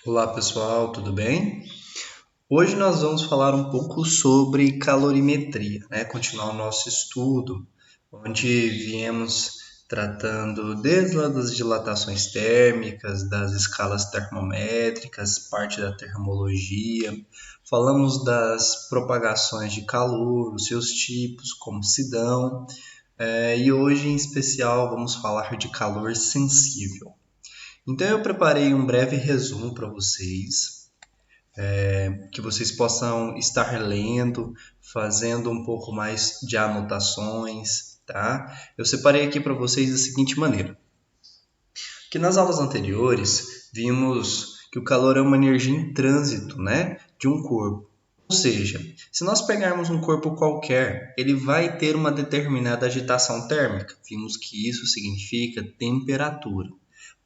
Olá pessoal, tudo bem? Hoje nós vamos falar um pouco sobre calorimetria, né? Continuar o nosso estudo, onde viemos tratando desde lá das dilatações térmicas, das escalas termométricas, parte da termologia, falamos das propagações de calor, os seus tipos, como se dão, e hoje em especial vamos falar de calor sensível. Então eu preparei um breve resumo para vocês que vocês possam estar lendo, fazendo um pouco mais de anotações, tá? Eu separei aqui para vocês da seguinte maneira: que nas aulas anteriores vimos que o calor é uma energia em trânsito, né, de um corpo. Ou seja, se nós pegarmos um corpo qualquer, ele vai ter uma determinada agitação térmica. Vimos que isso significa temperatura.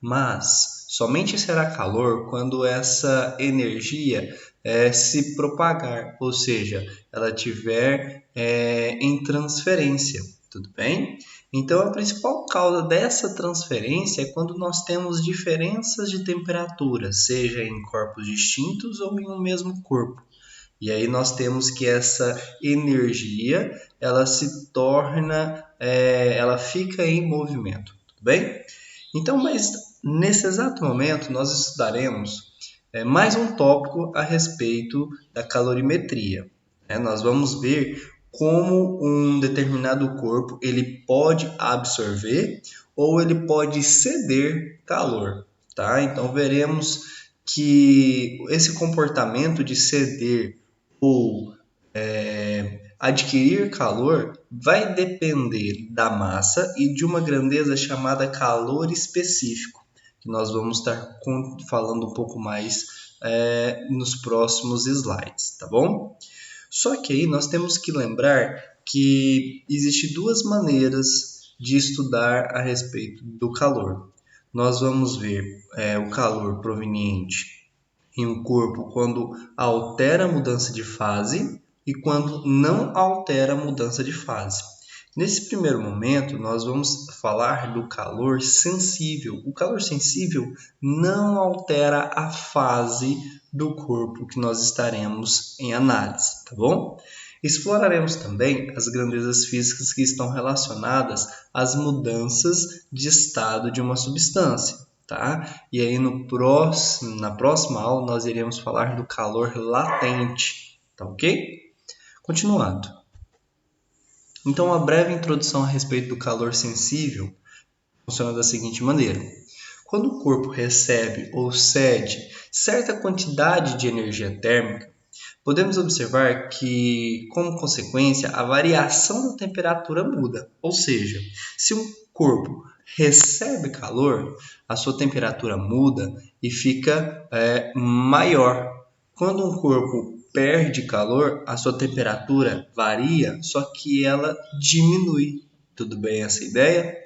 Mas somente será calor quando essa energia se propagar, ou seja, ela tiver em transferência, tudo bem? Então, a principal causa dessa transferência é quando nós temos diferenças de temperatura, seja em corpos distintos ou em um mesmo corpo. E aí nós temos que essa energia, ela se torna, ela fica em movimento, tudo bem? Então, mas nesse exato momento nós estudaremos mais um tópico a respeito da calorimetria. Nós vamos ver como um determinado corpo ele pode absorver ou ele pode ceder calor, tá? Então veremos que esse comportamento de ceder ou adquirir calor vai depender da massa e de uma grandeza chamada calor específico, que nós vamos estar falando um pouco mais nos próximos slides, tá bom? Só que aí nós temos que lembrar que existem duas maneiras de estudar a respeito do calor. Nós vamos ver o calor proveniente em um corpo quando altera a mudança de fase e quando não altera a mudança de fase. Nesse primeiro momento, nós vamos falar do calor sensível. O calor sensível não altera a fase do corpo que nós estaremos em análise, tá bom? Exploraremos também as grandezas físicas que estão relacionadas às mudanças de estado de uma substância. Tá? E aí na próxima aula nós iremos falar do calor latente, tá ok? Continuando. Então, uma breve introdução a respeito do calor sensível funciona da seguinte maneira: quando o corpo recebe ou cede certa quantidade de energia térmica, podemos observar que, como consequência, a variação da temperatura muda. Ou seja, se um corpo recebe calor, a sua temperatura muda e fica maior. Quando um corpo perde calor, a sua temperatura varia, só que ela diminui. Tudo bem essa ideia?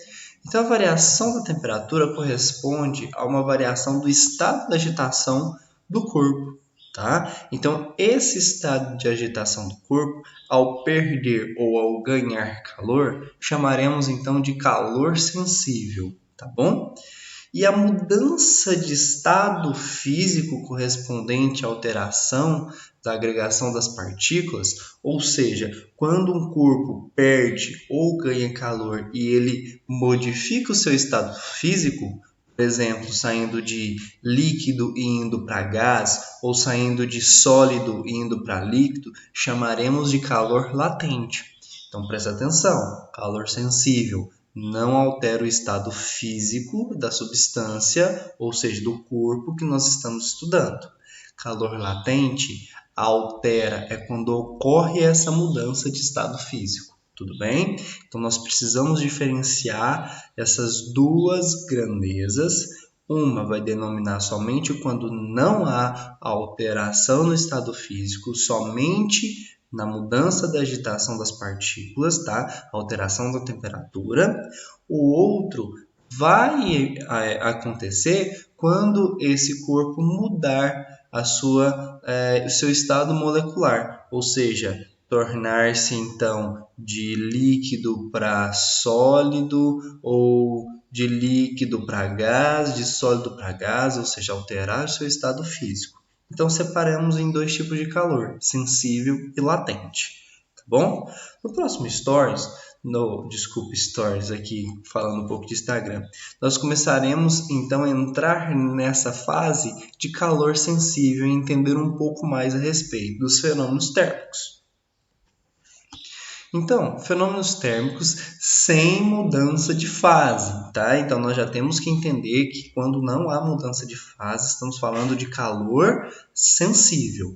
Então, a variação da temperatura corresponde a uma variação do estado de agitação do corpo. Tá? Então, esse estado de agitação do corpo, ao perder ou ao ganhar calor, chamaremos então de calor sensível, tá bom? E a mudança de estado físico correspondente à alteração da agregação das partículas, ou seja, quando um corpo perde ou ganha calor e ele modifica o seu estado físico, por exemplo, saindo de líquido e indo para gás, ou saindo de sólido e indo para líquido, chamaremos de calor latente. Então presta atenção, calor sensível não altera o estado físico da substância, ou seja, do corpo que nós estamos estudando. Calor latente altera, é quando ocorre essa mudança de estado físico. Tudo bem? Então, nós precisamos diferenciar essas duas grandezas. Uma vai denominar somente quando não há alteração no estado físico, somente na mudança da agitação das partículas, tá? Alteração da temperatura. O outro vai acontecer quando esse corpo mudar o seu estado molecular, ou seja, tornar-se então de líquido para sólido ou de líquido para gás, de sólido para gás, ou seja, alterar o seu estado físico. Então, separamos em dois tipos de calor, sensível e latente, tá bom? No próximo Stories, Stories aqui, falando um pouco de Instagram, nós começaremos então a entrar nessa fase de calor sensível e entender um pouco mais a respeito dos fenômenos térmicos. Então, fenômenos térmicos sem mudança de fase, tá? Então, nós já temos que entender que quando não há mudança de fase, estamos falando de calor sensível.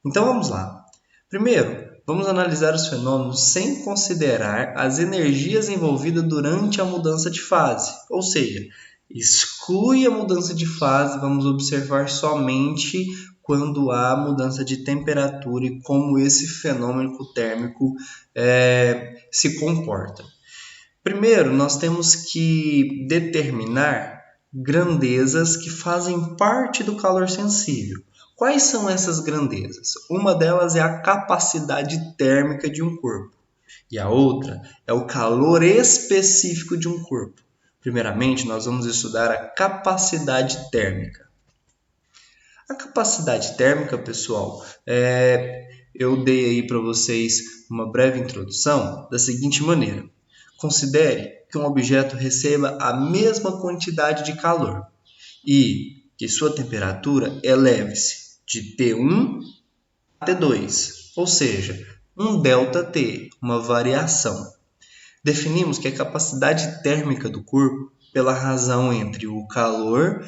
Então, vamos lá. Primeiro, vamos analisar os fenômenos sem considerar as energias envolvidas durante a mudança de fase. Ou seja, exclui a mudança de fase, vamos observar somente quando há mudança de temperatura e como esse fenômeno térmico se comporta. Primeiro, nós temos que determinar grandezas que fazem parte do calor sensível. Quais são essas grandezas? Uma delas é a capacidade térmica de um corpo e a outra é o calor específico de um corpo. Primeiramente, nós vamos estudar a capacidade térmica. A capacidade térmica, pessoal, eu dei aí para vocês uma breve introdução da seguinte maneira. Considere que um objeto receba a mesma quantidade de calor e que sua temperatura eleve-se de T1 a T2, ou seja, um ΔT, uma variação. Definimos que a capacidade térmica do corpo pela razão entre o calor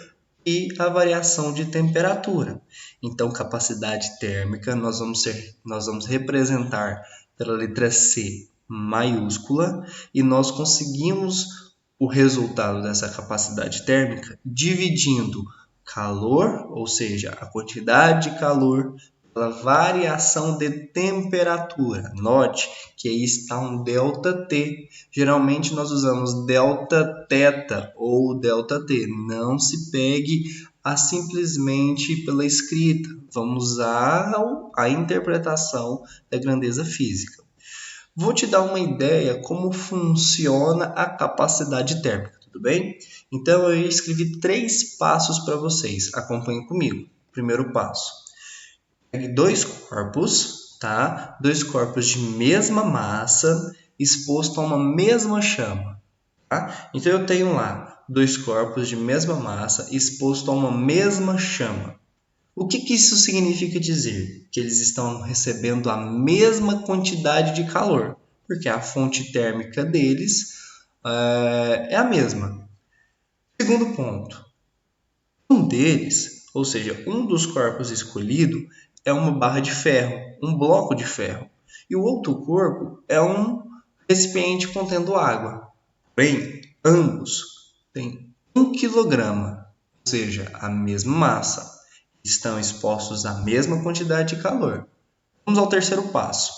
e a variação de temperatura. Então, capacidade térmica nós vamos representar pela letra C maiúscula e nós conseguimos o resultado dessa capacidade térmica dividindo calor, ou seja, a quantidade de calor, pela variação de temperatura. Note que aí está um ΔT. Geralmente nós usamos Δθ ou ΔT. Não se pegue simplesmente pela escrita. Vamos usar a interpretação da grandeza física. Vou te dar uma ideia como funciona a capacidade térmica, tudo bem? Então eu escrevi 3 passos para vocês. Acompanhem comigo. Primeiro passo. Pegue 2 corpos, tá? 2 corpos de mesma massa exposto a uma mesma chama, tá? Então eu tenho lá 2 corpos de mesma massa exposto a uma mesma chama. O que isso significa dizer? Que eles estão recebendo a mesma quantidade de calor, porque a fonte térmica deles é a mesma. Segundo ponto, um deles, ou seja, um dos corpos escolhido, é uma barra de ferro, um bloco de ferro, e o outro corpo é um recipiente contendo água. Porém, ambos têm 1 kg, ou seja, a mesma massa. Estão expostos à mesma quantidade de calor. Vamos ao terceiro passo.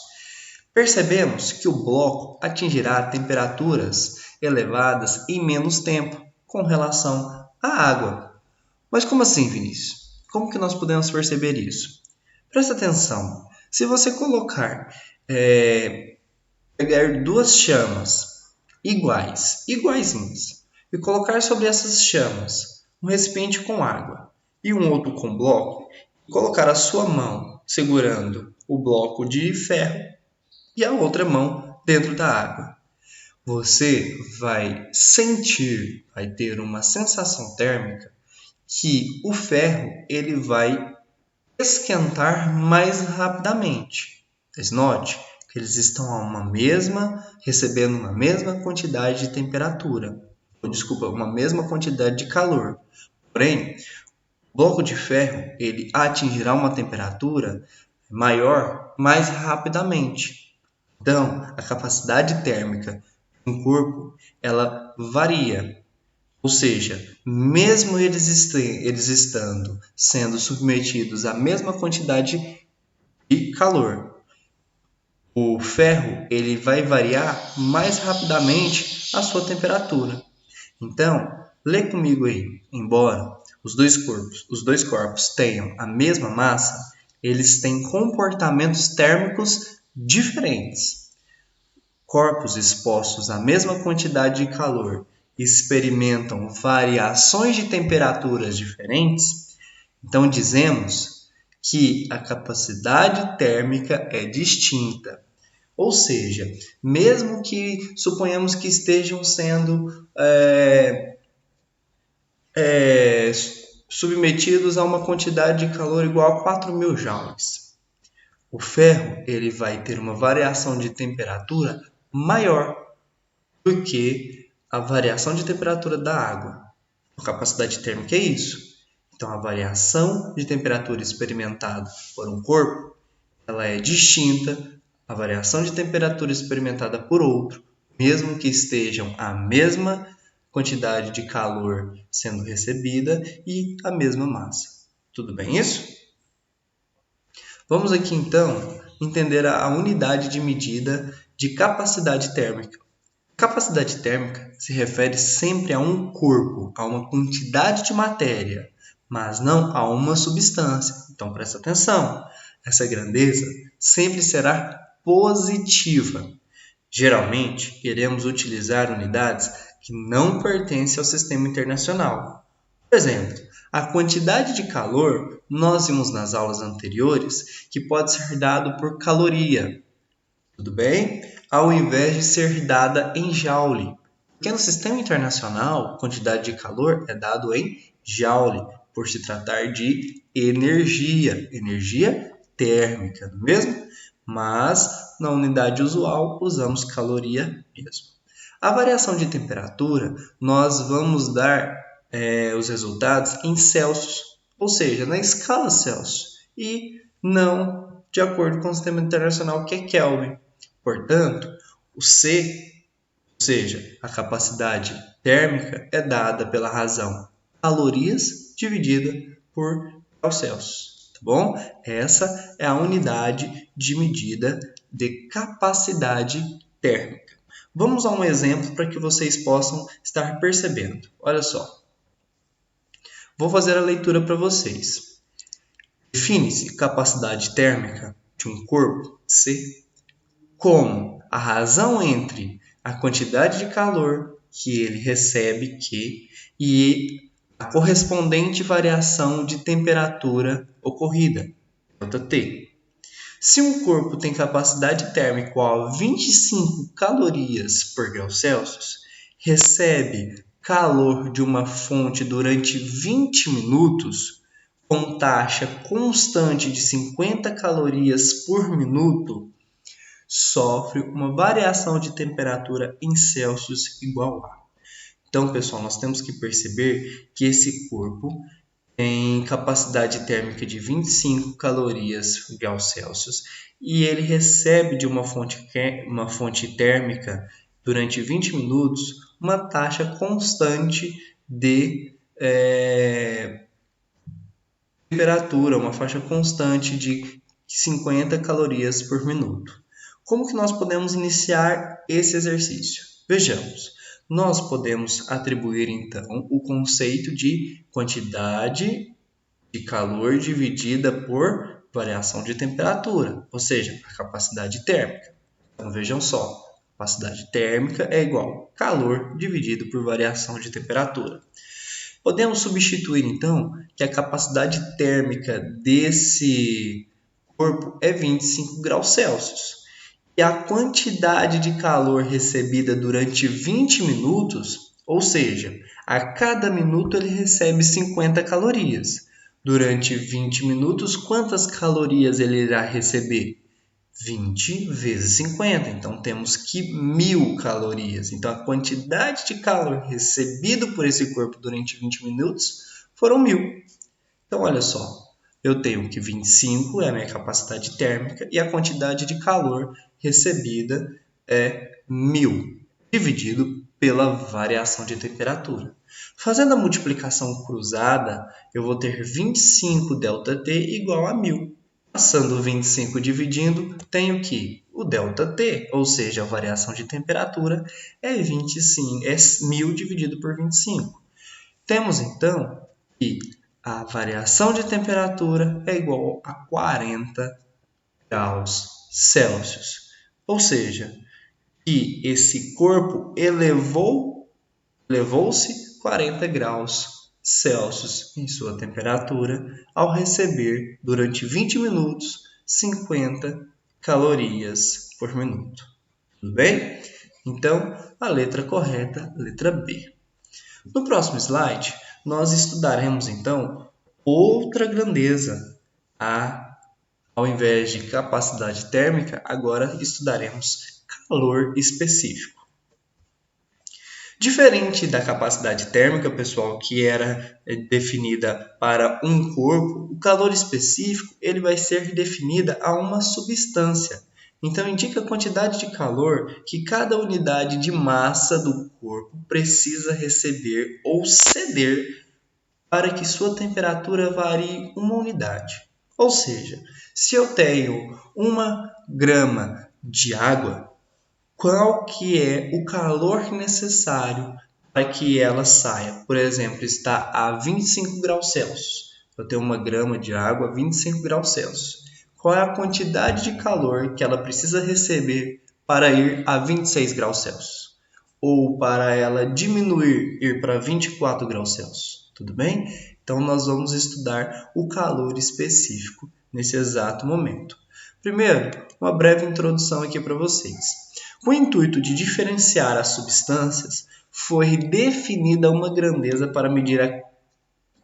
Percebemos que o bloco atingirá temperaturas elevadas em menos tempo com relação à água. Mas como assim, Vinícius? Como que nós podemos perceber isso? Presta atenção. Se você pegar 2 chamas iguaizinhas, e colocar sobre essas chamas um recipiente com água e um outro com bloco, colocar a sua mão segurando o bloco de ferro e a outra mão dentro da água. Você vai ter uma sensação térmica que o ferro ele vai esquentar mais rapidamente. Mas note que eles estão recebendo uma mesma quantidade de temperatura. Uma mesma quantidade de calor. Porém, o bloco de ferro ele atingirá uma temperatura maior mais rapidamente. Então, a capacidade térmica do corpo ela varia. Ou seja, mesmo eles estando sendo submetidos à mesma quantidade de calor, o ferro ele vai variar mais rapidamente a sua temperatura. Então, lê comigo aí. Embora os dois corpos tenham a mesma massa, eles têm comportamentos térmicos diferentes. Corpos expostos à mesma quantidade de calor experimentam variações de temperaturas diferentes, então dizemos que a capacidade térmica é distinta. Ou seja, mesmo que suponhamos que estejam sendo submetidos a uma quantidade de calor igual a 4.000 joules. O ferro ele vai ter uma variação de temperatura maior do que a variação de temperatura da água. A capacidade térmica é isso. Então, a variação de temperatura experimentada por um corpo ela é distinta à variação de temperatura experimentada por outro, mesmo que estejam a mesma quantidade de calor sendo recebida e a mesma massa. Tudo bem isso? Vamos aqui então entender a unidade de medida de capacidade térmica. Capacidade térmica se refere sempre a um corpo, a uma quantidade de matéria, mas não a uma substância. Então presta atenção, essa grandeza sempre será positiva. Geralmente, iremos utilizar unidades que não pertencem ao sistema internacional. Por exemplo, a quantidade de calor, nós vimos nas aulas anteriores, que pode ser dado por caloria. Tudo bem? Ao invés de ser dada em joule. Porque no sistema internacional, a quantidade de calor é dado em joule, por se tratar de energia térmica, não é mesmo? Mas na unidade usual usamos caloria mesmo. A variação de temperatura, nós vamos dar os resultados em Celsius, ou seja, na escala Celsius, e não de acordo com o sistema internacional que é Kelvin. Portanto, o C, ou seja, a capacidade térmica, é dada pela razão calorias dividida por graus Celsius, tá bom? Essa é a unidade de medida de capacidade térmica. Vamos a um exemplo para que vocês possam estar percebendo. Olha só. Vou fazer a leitura para vocês. Define-se capacidade térmica de um corpo C como a razão entre a quantidade de calor que ele recebe e a correspondente variação de temperatura ocorrida, ΔT. Se um corpo tem capacidade térmica igual a 25 calorias por grau Celsius, recebe calor de uma fonte durante 20 minutos, com taxa constante de 50 calorias por minuto, sofre uma variação de temperatura em Celsius igual a. Então, pessoal, nós temos que perceber que esse corpo tem capacidade térmica de 25 calorias por grau Celsius e ele recebe de uma fonte térmica durante 20 minutos uma taxa constante de temperatura, uma faixa constante de 50 calorias por minuto. Como que nós podemos iniciar esse exercício? Vejamos. Nós podemos atribuir, então, o conceito de quantidade de calor dividida por variação de temperatura, ou seja, a capacidade térmica. Então, vejam só, capacidade térmica é igual a calor dividido por variação de temperatura. Podemos substituir, então, que a capacidade térmica desse corpo é 25 graus Celsius. E a quantidade de calor recebida durante 20 minutos, ou seja, a cada minuto ele recebe 50 calorias. Durante 20 minutos, quantas calorias ele irá receber? 20 vezes 50, então temos que 1.000 calorias. Então a quantidade de calor recebido por esse corpo durante 20 minutos foram 1.000. Então olha só, eu tenho que 25 é a minha capacidade térmica e a quantidade de calor recebida é 1.000, dividido pela variação de temperatura. Fazendo a multiplicação cruzada, eu vou ter 25 ΔT igual a 1.000. Passando 25 dividindo, tenho que o ΔT, ou seja, a variação de temperatura, é 1.000 dividido por 25. Temos então que a variação de temperatura é igual a 40 graus Celsius. Ou seja, que esse corpo elevou elevou-se 40 graus Celsius em sua temperatura ao receber durante 20 minutos 50 calorias por minuto. Tudo bem? Então, a letra correta, letra B. No próximo slide, nós estudaremos então outra grandeza. Ao invés de capacidade térmica, agora estudaremos calor específico. Diferente da capacidade térmica, pessoal, que era definida para um corpo, o calor específico ele vai ser definida a uma substância. Então, indica a quantidade de calor que cada unidade de massa do corpo precisa receber ou ceder para que sua temperatura varie uma unidade. Ou seja, se eu tenho 1 grama de água, qual que é o calor necessário para que ela saia? Por exemplo, está a 25 graus Celsius. Eu tenho 1 grama de água a 25 graus Celsius. Qual é a quantidade de calor que ela precisa receber para ir a 26 graus Celsius? Ou para ela diminuir, ir para 24 graus Celsius? Tudo bem? Então, nós vamos estudar o calor específico nesse exato momento. Primeiro, uma breve introdução aqui para vocês. Com o intuito de diferenciar as substâncias, foi definida uma grandeza para medir a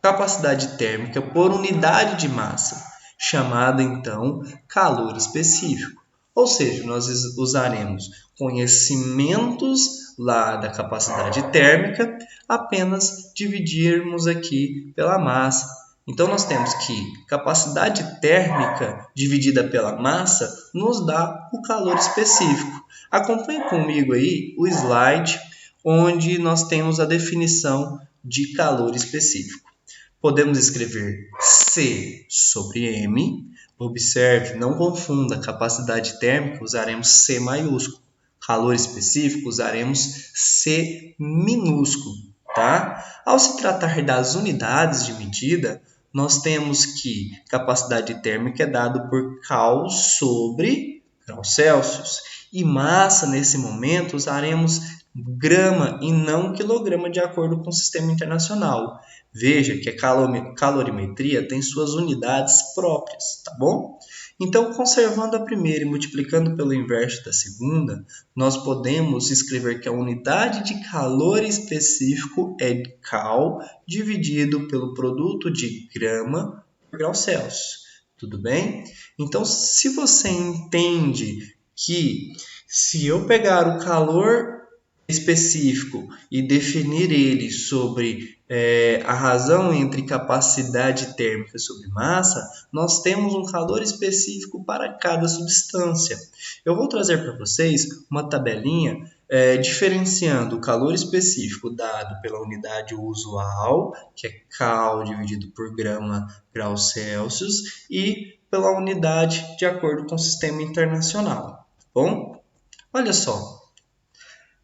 capacidade térmica por unidade de massa, chamada então calor específico. Ou seja, nós usaremos conhecimentos lá da capacidade térmica, apenas dividirmos aqui pela massa. Então, nós temos que capacidade térmica dividida pela massa nos dá o calor específico. Acompanhe comigo aí o slide onde nós temos a definição de calor específico. Podemos escrever C sobre M. Observe, não confunda, capacidade térmica usaremos C maiúsculo. Calor específico usaremos C minúsculo. Tá? Ao se tratar das unidades de medida, nós temos que capacidade térmica é dado por cal sobre graus Celsius. E massa, nesse momento, usaremos grama e não quilograma de acordo com o sistema internacional. Veja que a calorimetria tem suas unidades próprias, tá bom? Então, conservando a primeira e multiplicando pelo inverso da segunda, nós podemos escrever que a unidade de calor específico é cal dividido pelo produto de grama por grau Celsius. Tudo bem? Então, se você entende que se eu pegar o calor específico e definir ele sobre a razão entre capacidade térmica sobre massa, nós temos um calor específico para cada substância. Eu vou trazer para vocês uma tabelinha diferenciando o calor específico dado pela unidade usual, que é cal dividido por grama graus Celsius, e pela unidade de acordo com o sistema internacional. Bom, olha só.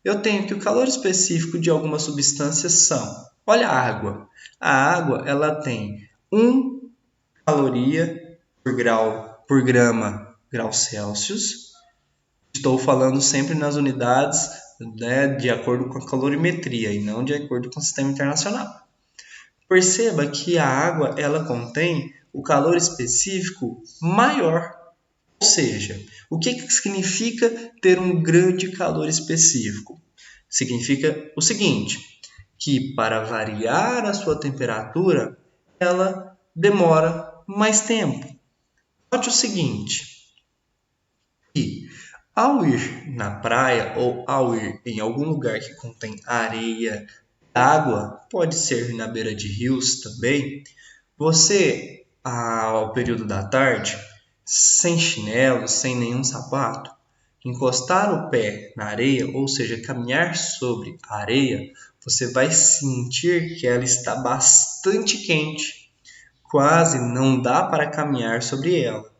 Eu tenho que o calor específico de algumas substâncias são, olha a água. A água ela tem 1 caloria por grama grau Celsius. Estou falando sempre nas unidades de acordo com a calorimetria e não de acordo com o sistema internacional. Perceba que a água ela contém o calor específico maior. Ou seja, o que significa ter um grande calor específico? Significa o seguinte, que para variar a sua temperatura, ela demora mais tempo. Note o seguinte, que ao ir na praia ou ao ir em algum lugar que contém areia, água, pode ser na beira de rios também, você, ao período da tarde, sem chinelo, sem nenhum sapato, encostar o pé na areia, ou seja, caminhar sobre a areia, você vai sentir que ela está bastante quente, quase não dá para caminhar sobre ela.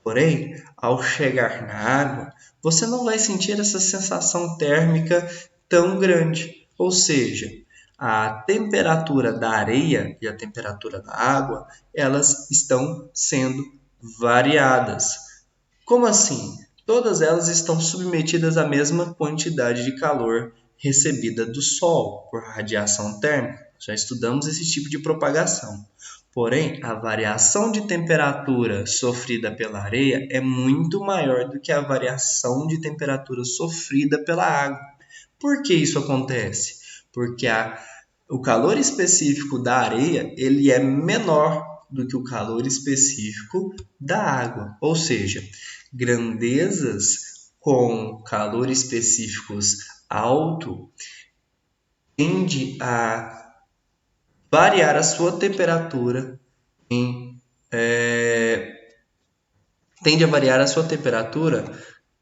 Porém, ao chegar na água, você não vai sentir essa sensação térmica tão grande, ou seja, a temperatura da areia e a temperatura da água, elas estão sendo variadas. Como assim? Todas elas estão submetidas à mesma quantidade de calor recebida do Sol por radiação térmica. Já estudamos esse tipo de propagação. Porém, a variação de temperatura sofrida pela areia é muito maior do que a variação de temperatura sofrida pela água. Por que isso acontece? Porque o calor específico da areia ele é menor do que o calor específico da água. Ou seja, grandezas com calor específicos alto tende a variar a sua temperatura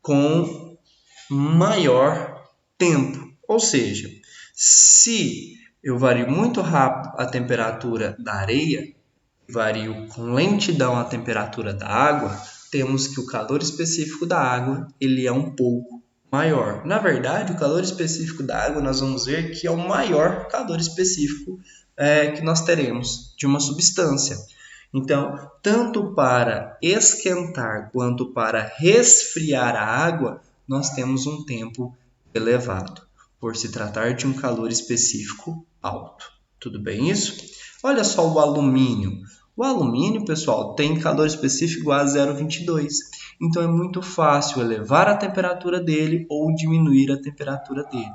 com maior tempo. Ou seja, se eu vario muito rápido a temperatura da areia, vario com lentidão a temperatura da água, temos que o calor específico da água ele é um pouco maior. Na verdade, o calor específico da água nós vamos ver que é o maior calor específico que nós teremos de uma substância. Então, tanto para esquentar quanto para resfriar a água, nós temos um tempo elevado, por se tratar de um calor específico alto. Tudo bem isso? Olha só o alumínio. O alumínio, pessoal, tem calor específico igual a 0,22. Então, é muito fácil elevar a temperatura dele ou diminuir a temperatura dele.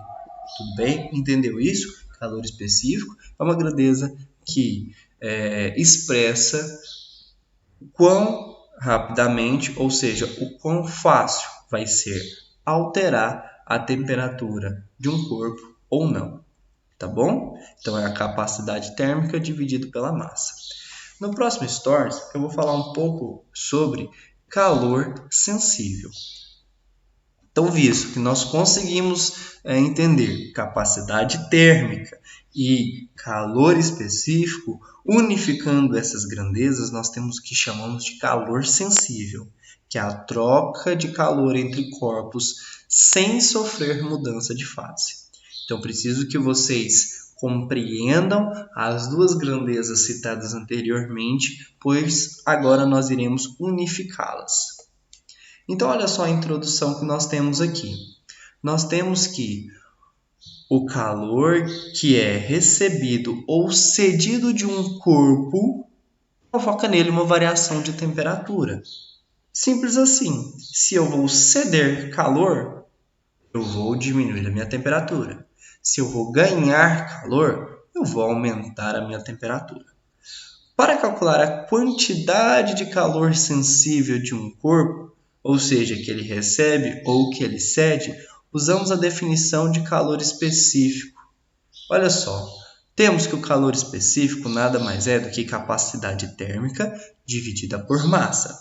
Tudo bem? Entendeu isso? Calor específico é uma grandeza que expressa o quão rapidamente, ou seja, o quão fácil vai ser alterar a temperatura de um corpo ou não. Tá bom? Então, é a capacidade térmica dividido pela massa. No próximo Stories, eu vou falar um pouco sobre calor sensível. Então, visto que nós conseguimos entender capacidade térmica e calor específico, unificando essas grandezas, nós temos o que chamamos de calor sensível, que é a troca de calor entre corpos sem sofrer mudança de fase. Então, preciso que vocês compreendam as duas grandezas citadas anteriormente, pois agora nós iremos unificá-las. Então, olha só a introdução que nós temos aqui. Nós temos que o calor que é recebido ou cedido de um corpo provoca nele uma variação de temperatura. Simples assim. Se eu vou ceder calor, eu vou diminuir a minha temperatura. Se eu vou ganhar calor, eu vou aumentar a minha temperatura. Para calcular a quantidade de calor sensível de um corpo, ou seja, que ele recebe ou que ele cede, usamos a definição de calor específico. Olha só, temos que o calor específico nada mais é do que capacidade térmica dividida por massa.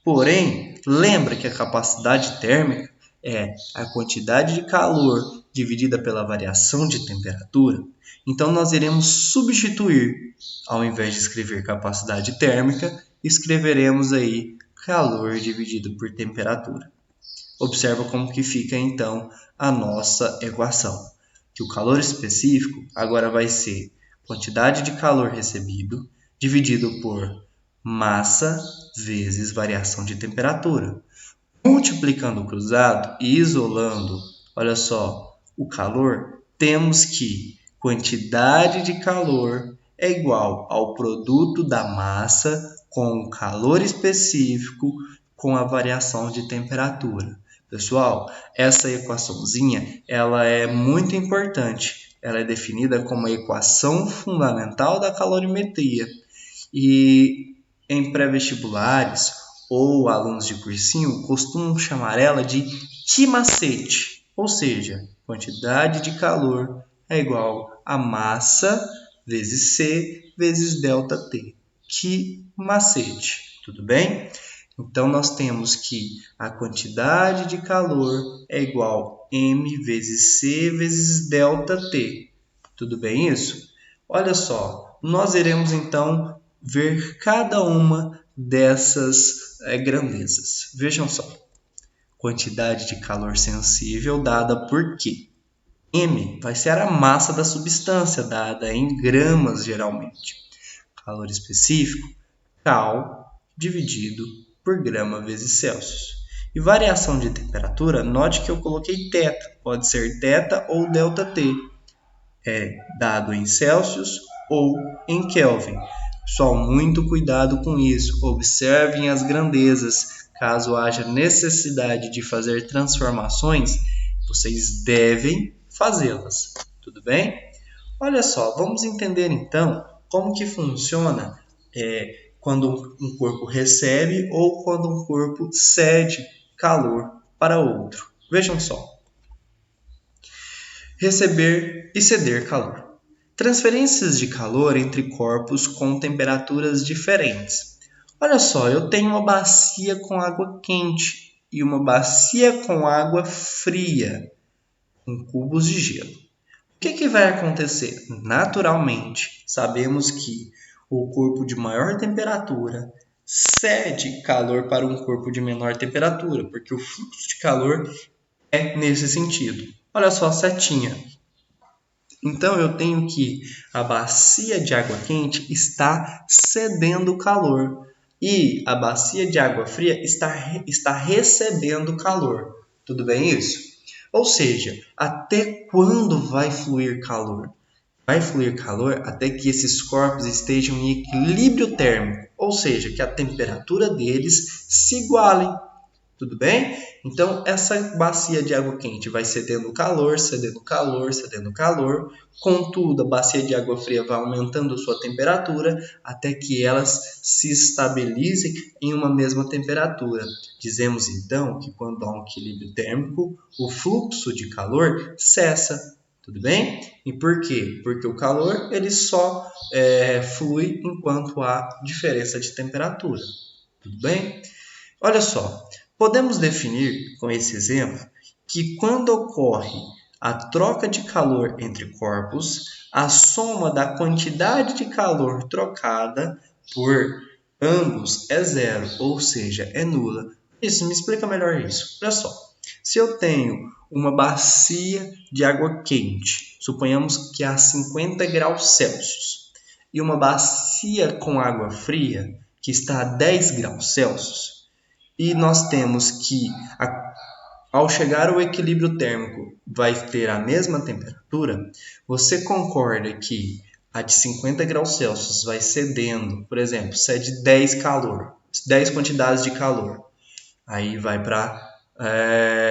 Porém, lembra que a capacidade térmica é a quantidade de calor dividida pela variação de temperatura. Então, nós iremos substituir, ao invés de escrever capacidade térmica, escreveremos aí calor dividido por temperatura. Observa como que fica então a nossa equação, que o calor específico agora vai ser quantidade de calor recebido dividido por massa vezes variação de temperatura. Multiplicando o cruzado e isolando, olha só, o calor, temos que quantidade de calor é igual ao produto da massa com o calor específico com a variação de temperatura. Pessoal, essa equaçãozinha ela é muito importante. Ela é definida como a equação fundamental da calorimetria. E em pré-vestibulares ou alunos de cursinho costumam chamar ela de Q-macete, ou seja, quantidade de calor é igual a massa vezes C vezes ΔT. Q-macete, tudo bem? Então, nós temos que a quantidade de calor é igual a M vezes C vezes ΔT. Tudo bem isso? Olha só, nós iremos então ver cada uma dessas grandezas. Vejam só, quantidade de calor sensível dada por Q. M vai ser a massa da substância, dada em gramas geralmente. Calor específico, Cal dividido por grama vezes Celsius. E variação de temperatura, note que eu coloquei θ, pode ser θ ou ΔT, é dado em Celsius ou em Kelvin. Pessoal, muito cuidado com isso, observem as grandezas, caso haja necessidade de fazer transformações, vocês devem fazê-las, tudo bem? Olha só, vamos entender então como que funciona quando um corpo recebe ou quando um corpo cede calor para outro. Vejam só. Receber e ceder calor. Transferências de calor entre corpos com temperaturas diferentes. Olha só, eu tenho uma bacia com água quente e uma bacia com água fria, com cubos de gelo. O que vai acontecer? Naturalmente, sabemos que o corpo de maior temperatura cede calor para um corpo de menor temperatura, porque o fluxo de calor é nesse sentido. Olha só a setinha. Então, eu tenho que a bacia de água quente está cedendo calor e a bacia de água fria está recebendo calor. Tudo bem isso? Ou seja, até quando vai fluir calor? Vai fluir calor até que esses corpos estejam em equilíbrio térmico, ou seja, que a temperatura deles se igualem. Tudo bem? Então, essa bacia de água quente vai cedendo calor, cedendo calor, cedendo calor. Contudo, a bacia de água fria vai aumentando sua temperatura até que elas se estabilizem em uma mesma temperatura. Dizemos então que quando há um equilíbrio térmico, o fluxo de calor cessa. Tudo bem? E por quê? Porque o calor ele só flui enquanto há diferença de temperatura. Tudo bem? Olha só. Podemos definir, com esse exemplo, que quando ocorre a troca de calor entre corpos, a soma da quantidade de calor trocada por ambos é zero, ou seja, é nula. Isso, me explica melhor isso. Olha só, se eu tenho uma bacia de água quente, suponhamos que a 50 graus Celsius, e uma bacia com água fria, que está a 10 graus Celsius, e nós temos que, ao chegar ao equilíbrio térmico, vai ter a mesma temperatura, você concorda que a de 50 graus Celsius vai cedendo, por exemplo, cede 10 quantidades de calor, aí vai para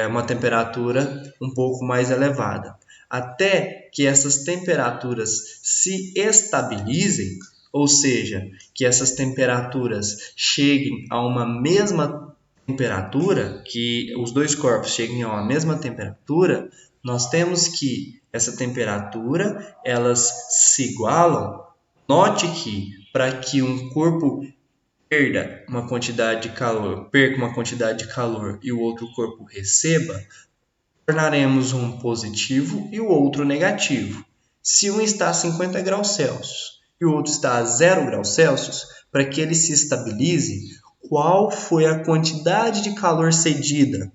uma temperatura um pouco mais elevada. Até que essas temperaturas se estabilizem, ou seja, que essas temperaturas cheguem a uma mesma temperatura, que os dois corpos cheguem a uma mesma temperatura, nós temos que essa temperatura, elas se igualam. Note que para que um corpo perca uma quantidade de calor e o outro corpo receba, tornaremos um positivo e o outro negativo. Se um está a 50 graus Celsius e o outro está a 0 graus Celsius, para que ele se estabilize, qual foi a quantidade de calor cedida?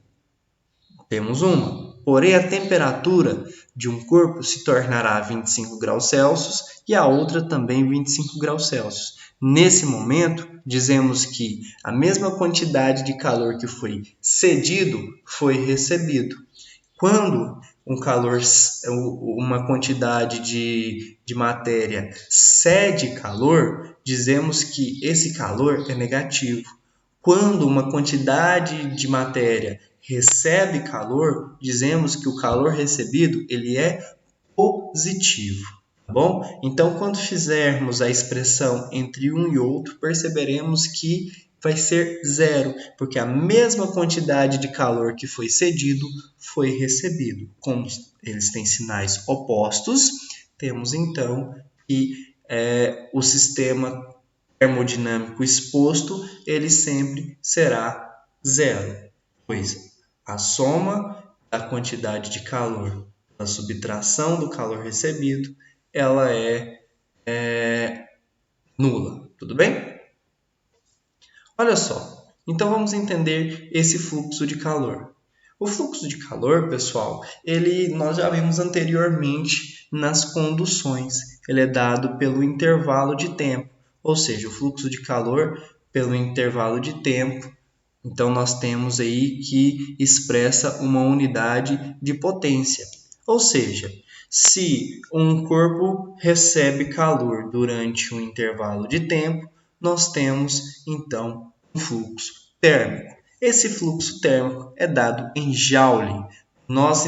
Temos uma. Porém, a temperatura de um corpo se tornará 25 graus Celsius e a outra também 25 graus Celsius. Nesse momento, dizemos que a mesma quantidade de calor que foi cedido foi recebido. Quando uma quantidade de matéria cede calor, dizemos que esse calor é negativo. Quando uma quantidade de matéria recebe calor, dizemos que o calor recebido ele é positivo. Tá bom? Então, quando fizermos a expressão entre um e outro, perceberemos que vai ser zero, porque a mesma quantidade de calor que foi cedido foi recebido. Como eles têm sinais opostos, temos então que o sistema termodinâmico exposto, ele sempre será zero, pois a soma da quantidade de calor da subtração do calor recebido, ela é nula, tudo bem? Olha só, então vamos entender esse fluxo de calor. O fluxo de calor, pessoal, nós já vimos anteriormente nas conduções. Ele é dado pelo intervalo de tempo, ou seja, o fluxo de calor pelo intervalo de tempo, Então, nós temos aí que expressa uma unidade de potência. Ou seja, se um corpo recebe calor durante um intervalo de tempo, nós temos, então, um fluxo térmico. Esse fluxo térmico é dado em Joule. Nós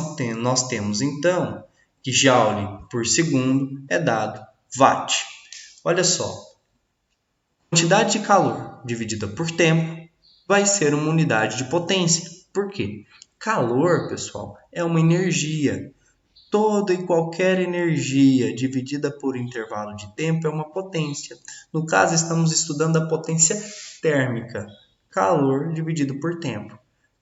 temos, então, que Joule por segundo é dado Watt. Olha só, quantidade de calor dividida por tempo vai ser uma unidade de potência. Por quê? Calor, pessoal, é uma energia. Toda e qualquer energia dividida por intervalo de tempo é uma potência. No caso, estamos estudando a potência térmica, calor dividido por tempo.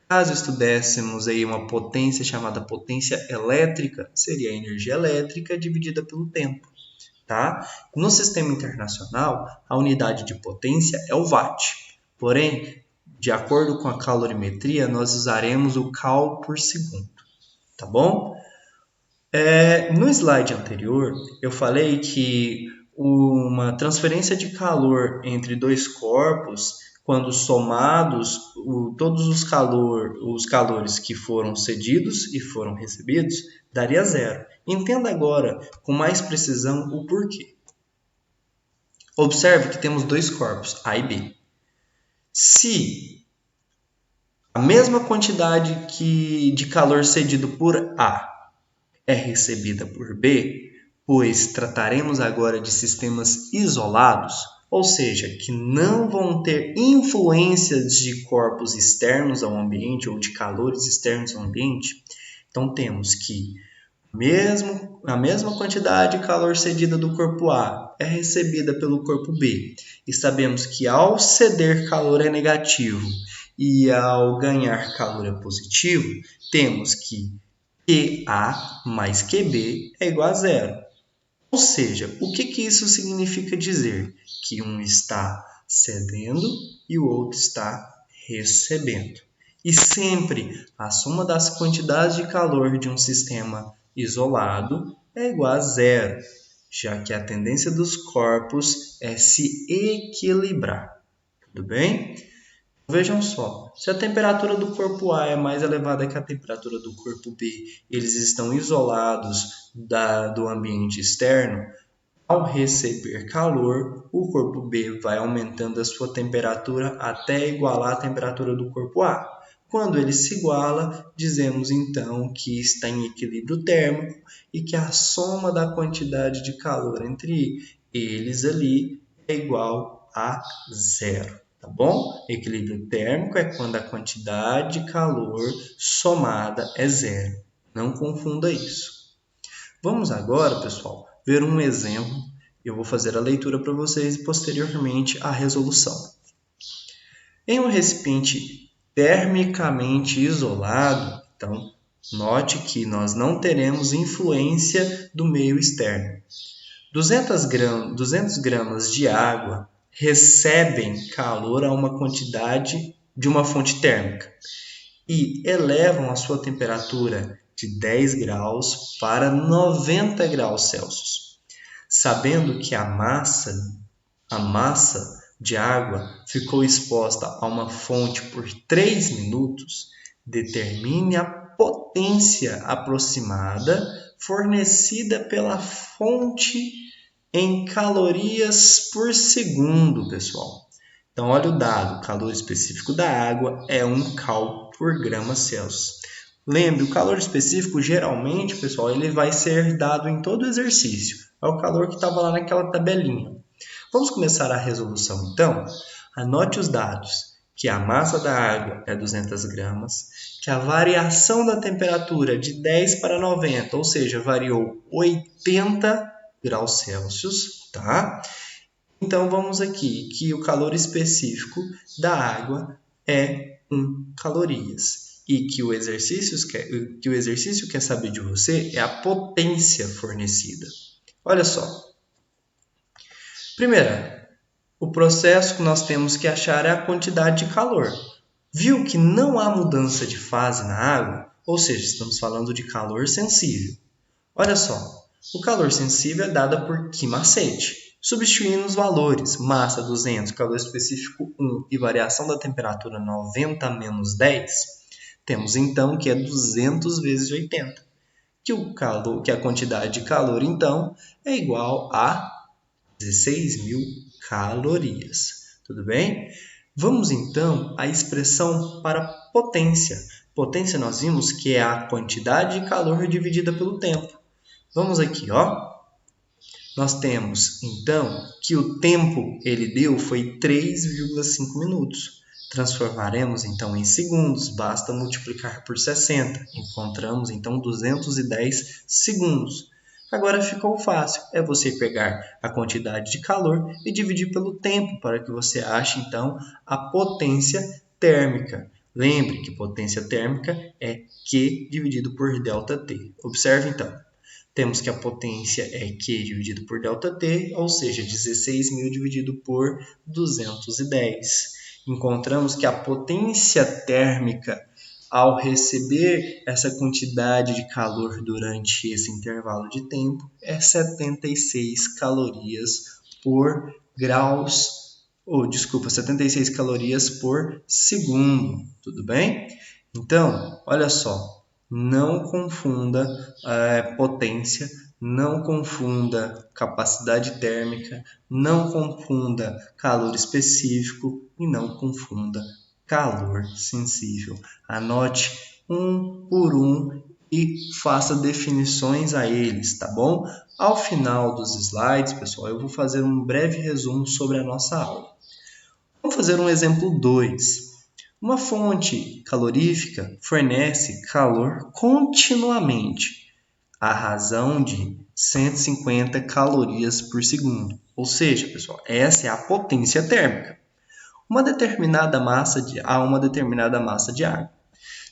Caso estudássemos aí uma potência chamada potência elétrica, seria a energia elétrica dividida pelo tempo. Tá? No sistema internacional, a unidade de potência é o watt. Porém, de acordo com a calorimetria, nós usaremos o cal por segundo. Tá bom? No slide anterior, eu falei que uma transferência de calor entre dois corpos, quando somados todos os calores que foram cedidos e foram recebidos, daria zero. Entenda agora com mais precisão o porquê. Observe que temos dois corpos, A e B. Se a mesma quantidade de calor cedido por A é recebida por B, pois trataremos agora de sistemas isolados, ou seja, que não vão ter influências de corpos externos ao ambiente ou de calores externos ao ambiente. Então temos que a mesma quantidade de calor cedida do corpo A é recebida pelo corpo B. E sabemos que ao ceder calor é negativo e ao ganhar calor é positivo, temos que QA mais QB é igual a zero. Ou seja, o que isso significa dizer? Que um está cedendo e o outro está recebendo. E sempre a soma das quantidades de calor de um sistema isolado é igual a zero, já que a tendência dos corpos é se equilibrar. Tudo bem? Vejam só, se a temperatura do corpo A é mais elevada que a temperatura do corpo B, eles estão isolados do ambiente externo, ao receber calor, o corpo B vai aumentando a sua temperatura até igualar a temperatura do corpo A. Quando ele se iguala, dizemos então que está em equilíbrio térmico e que a soma da quantidade de calor entre eles ali é igual a zero. Tá bom? Equilíbrio térmico é quando a quantidade de calor somada é zero. Não confunda isso. Vamos agora, pessoal, ver um exemplo. Eu vou fazer a leitura para vocês e posteriormente a resolução. Em um recipiente termicamente isolado, então, note que nós não teremos influência do meio externo. 200 gramas de água recebem calor a uma quantidade de uma fonte térmica e elevam a sua temperatura de 10 graus para 90 graus Celsius. Sabendo que a massa de água ficou exposta a uma fonte por 3 minutos, determine a potência aproximada fornecida pela fonte em calorias por segundo, pessoal. Então, olha o dado, o calor específico da água é 1 cal por grama Celsius. Lembre, o calor específico, geralmente, pessoal, ele vai ser dado em todo exercício. É o calor que estava lá naquela tabelinha. Vamos começar a resolução, então? Anote os dados, que a massa da água é 200 gramas, que a variação da temperatura é de 10 para 90, ou seja, variou 80 graus Celsius, tá? Então, vamos aqui, que o calor específico da água é 1 calorias. E que o exercício quer saber de você é a potência fornecida. Olha só. Primeiro, o processo que nós temos que achar é a quantidade de calor. Viu que não há mudança de fase na água? Ou seja, estamos falando de calor sensível. Olha só. O calor sensível é dado por Q macete. Substituindo os valores, massa 200, calor específico 1 e variação da temperatura 90 menos 10, temos então que é 200 vezes 80, que a quantidade de calor então é igual a 16.000 calorias. Tudo bem? Vamos então à expressão para potência. Potência nós vimos que é a quantidade de calor dividida pelo tempo. Vamos aqui, ó. Nós temos, então, que o tempo ele deu foi 3,5 minutos. Transformaremos, então, em segundos. Basta multiplicar por 60. Encontramos, então, 210 segundos. Agora ficou fácil. É você pegar a quantidade de calor e dividir pelo tempo para que você ache, então, a potência térmica. Lembre que potência térmica é Q dividido por ΔT. Observe, então. Temos que a potência é Q dividido por ΔT, ou seja, 16.000 dividido por 210. Encontramos que a potência térmica, ao receber essa quantidade de calor durante esse intervalo de tempo, é 76 calorias por graus, 76 calorias por segundo, tudo bem? Então, olha só. Não confunda potência, não confunda capacidade térmica, não confunda calor específico e não confunda calor sensível. Anote um por um e faça definições a eles, tá bom? Ao final dos slides, pessoal, eu vou fazer um breve resumo sobre a nossa aula. Vamos fazer um exemplo 2. Uma fonte calorífica fornece calor continuamente, à razão de 150 calorias por segundo. Ou seja, pessoal, essa é a potência térmica. A uma determinada massa de água.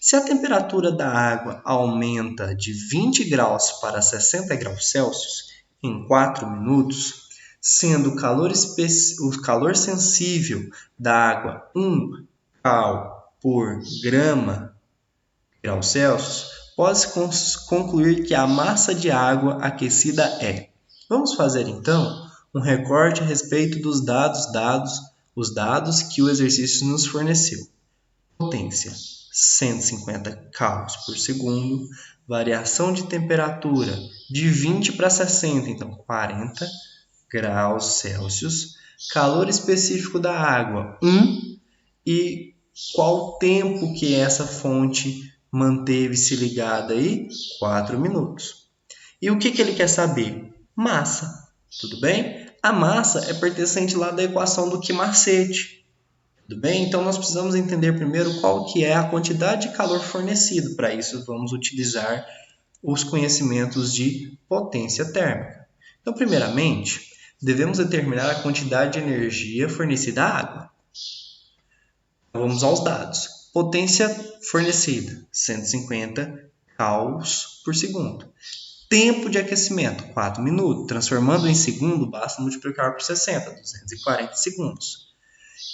Se a temperatura da água aumenta de 20 graus para 60 graus Celsius em 4 minutos, sendo o calor sensível da água 1 cal por grau Celsius, pode-se concluir que a massa de água aquecida é. Vamos fazer então um recorte a respeito dos dados que o exercício nos forneceu. Potência 150 calos por segundo, variação de temperatura de 20 para 60, então 40 graus Celsius, calor específico da água 1 e qual tempo que essa fonte manteve-se ligada aí? 4 minutos. E o que ele quer saber? Massa, tudo bem? A massa é pertencente lá da equação do Quimacete, tudo bem? Então, nós precisamos entender primeiro qual que é a quantidade de calor fornecido. Para isso, vamos utilizar os conhecimentos de potência térmica. Então, primeiramente, devemos determinar a quantidade de energia fornecida à água. Vamos aos dados. Potência fornecida, 150 joules por segundo. Tempo de aquecimento, 4 minutos. Transformando em segundo, basta multiplicar por 60, 240 segundos.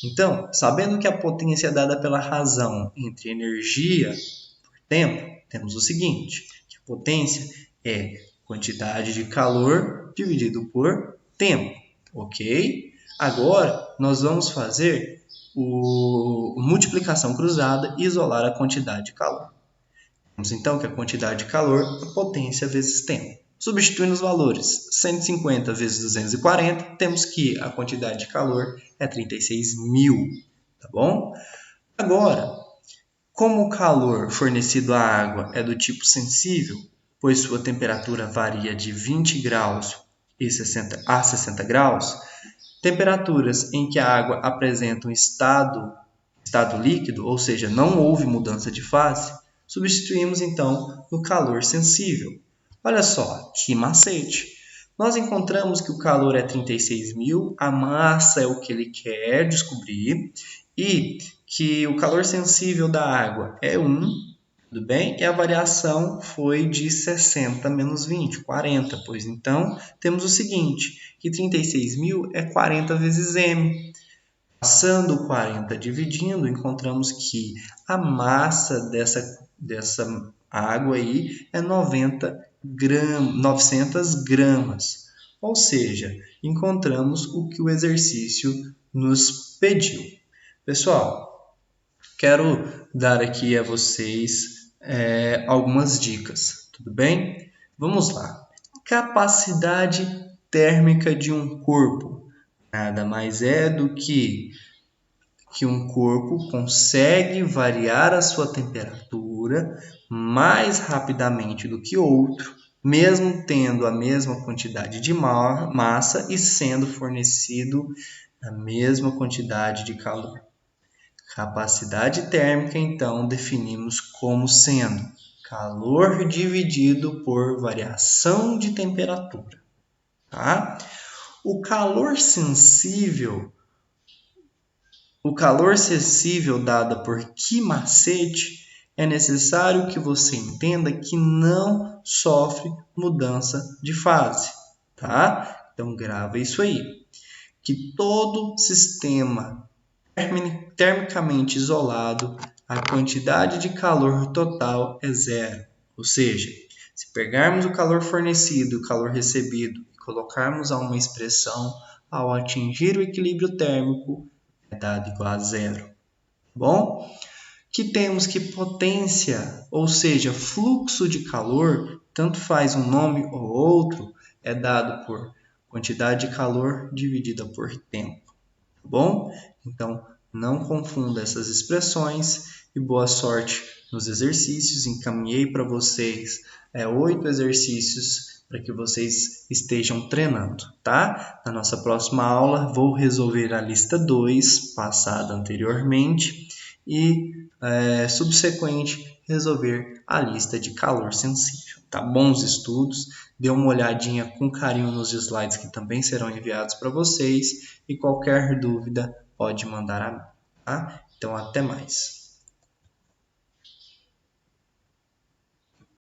Então, sabendo que a potência é dada pela razão entre energia por tempo, temos o seguinte, que a potência é quantidade de calor dividido por tempo, ok? Agora, nós vamos fazer multiplicação cruzada e isolar a quantidade de calor. Temos então que a quantidade de calor é potência vezes tempo. Substituindo os valores 150 vezes 240, temos que a quantidade de calor é 36.000, tá bom? Agora, como o calor fornecido à água é do tipo sensível, pois sua temperatura varia de 20 graus a 60 graus, temperaturas em que a água apresenta um estado líquido, ou seja, não houve mudança de fase, substituímos então no calor sensível. Olha só, que macete! Nós encontramos que o calor é 36.000, a massa é o que ele quer descobrir, e que o calor sensível da água é 1, tudo bem? E a variação foi de 60 menos 20, 40. Pois então, temos o seguinte, que 36.000 é 40 vezes M. Passando 40 dividindo, encontramos que a massa dessa água aí é 900 gramas. Ou seja, encontramos o que o exercício nos pediu. Pessoal, quero dar aqui a vocês algumas dicas, tudo bem? Vamos lá. Capacidade térmica de um corpo nada mais é do que um corpo consegue variar a sua temperatura mais rapidamente do que outro, mesmo tendo a mesma quantidade de massa e sendo fornecido a mesma quantidade de calor. Capacidade térmica, então, definimos como sendo calor dividido por variação de temperatura. Tá? O calor sensível dado por que macete é necessário que você entenda que não sofre mudança de fase, tá? Então grava isso aí, que todo sistema termicamente isolado, a quantidade de calor total é zero. Ou seja, se pegarmos o calor fornecido e o calor recebido e colocarmos a uma expressão, ao atingir o equilíbrio térmico, é dado igual a zero. Bom, que temos que potência, ou seja, fluxo de calor, tanto faz um nome ou outro, é dado por quantidade de calor dividida por tempo. Tá bom? Então, não confunda essas expressões e boa sorte nos exercícios. Encaminhei para vocês 8 exercícios para que vocês estejam treinando, tá? Na nossa próxima aula, vou resolver a lista 2, passada anteriormente, e subsequente, resolver a lista de calor sensível. Tá? Bons estudos, dê uma olhadinha com carinho nos slides que também serão enviados para vocês e qualquer dúvida pode mandar a mim. Tá? Então, até mais.